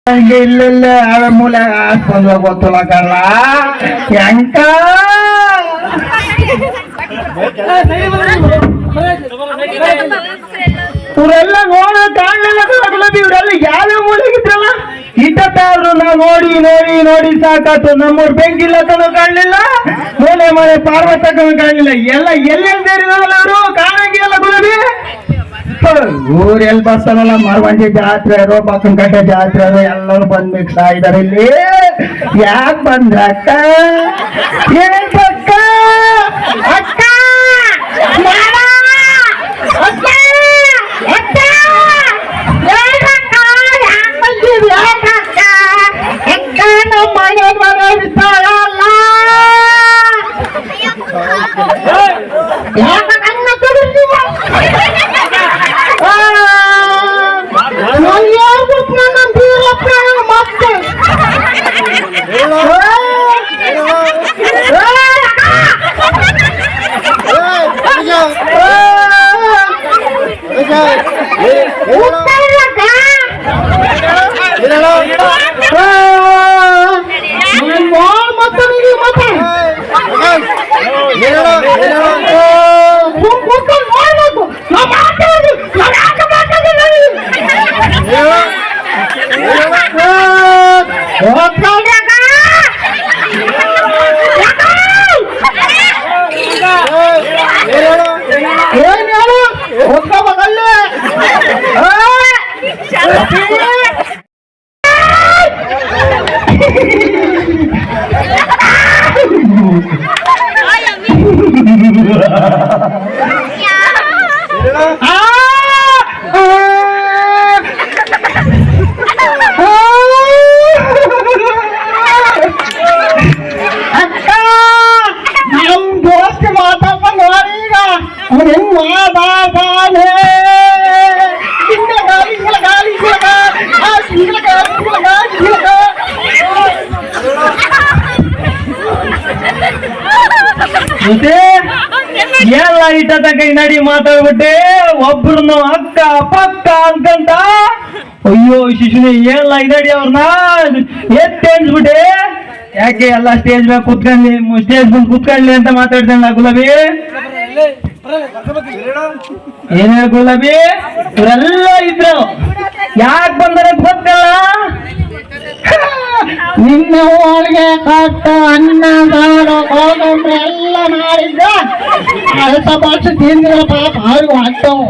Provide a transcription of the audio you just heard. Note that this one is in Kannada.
ಇಲ್ಲ ಮೂಲೆ ಹಾಸ್ಕೊಂಡ್ ಗೊತ್ತಿಲ್ಲ ಕಳ್ಳ ಹೆಂಕ ಇವರೆಲ್ಲ ನೋಡ ಕಾಣಲಿಲ್ಲ ಇವರೆಲ್ಲ ಯಾವ್ಯಾವ ಮೂಲೆಗಿದ್ರಲ್ಲ ಇಟ್ಟತ್ತಾದ್ರು ನಾವು ನೋಡಿ ನೋಡಿ ನೋಡಿ ಸಾಕಾತು. ನಮ್ಮೂರ್ ಬೆಂಕಿಲ್ಲ ತನೂ ಕಾಣಲಿಲ್ಲ, ಮೂಲೆ ಮನೆ ಪಾರ್ವತಕ್ಕೂ ಕಾಣಲಿಲ್ಲ. ಎಲ್ಲ ಎಲ್ಲೆಲ್ಲಿ ಸೇರಿದಾರಲ್ಲ ಅವರು ಕಾಣಂಗಿಲ್ಲ ಗುಲಾಬಿ. ಊರ್ ಎಲ್ಲಿ ಬರ್ತಾರಲ್ಲ ಮರವಂಜಿ ಜಾತ್ರೆ ಅದು ಬಕ್ಕನಕಟ್ಟೆ ಜಾತ್ರೆ ಅದು ಎಲ್ಲರೂ ಬಂದ್ ಮಿಕ್ಸ್ ಆಗಿದ್ದಾರೆ. ಇಲ್ಲಿ ಯಾಕೆ ಬಂದ್ರ ಅಕ್ಕ ಅಕ್ಕ ಅಕ್ಕ ನಮ್ಮ ಮನೆ ಮನೆ ಬಿದ್ದಾಳಲ್ಲ ಎಲ್ಲ ಇಟ್ಟ ಕೈ ನಡಿ ಮಾತಾಡ್ಬಿಟ್ಟೆ ಒಬ್ರನ್ನ ಅಕ್ಕ ಪಕ್ಕ ಅನ್ಕಂತ. ಅಯ್ಯೋ ಶಿಶುನಿ ಎಲ್ಲ ನಡಿ ಅವ್ರನ್ನ ಎತ್ತೇನ್ಸ್ಬಿಟ್ಟೆ. ಯಾಕೆ ಎಲ್ಲ ಸ್ಟೇಜ್ ಮೇಲೆ ಕುತ್ಕೊಂಡ್ಲಿ ಸ್ಟೇಜ್ ಮುಂದೆ ಕುತ್ಕೊಂಡ್ಲಿ ಅಂತ ಮಾತಾಡ್ತಾನ ಗುಲಾಬಿ. ಏನ್ ಹೇಳ ಗುಲಾಬಿ, ಇವರೆಲ್ಲ ಇದ್ರು ಯಾಕೆ ಬಂದರೆ ಗೊತ್ತಲ್ಲ. ನಿನ್ನ ಹೋಳಿಗೆ ಕಟ್ಟು ಅನ್ನ ಸಾರು ಗೋಧುಂಬಿ ಎಲ್ಲ ಮಾಡಿದ್ದ ಕೆಲಸ ಪಕ್ಷ ತಿಂದಿಲ್ಲ ಪಾಪ ಅವ್ರಿಗೆ ಹೊಟ್ಟವು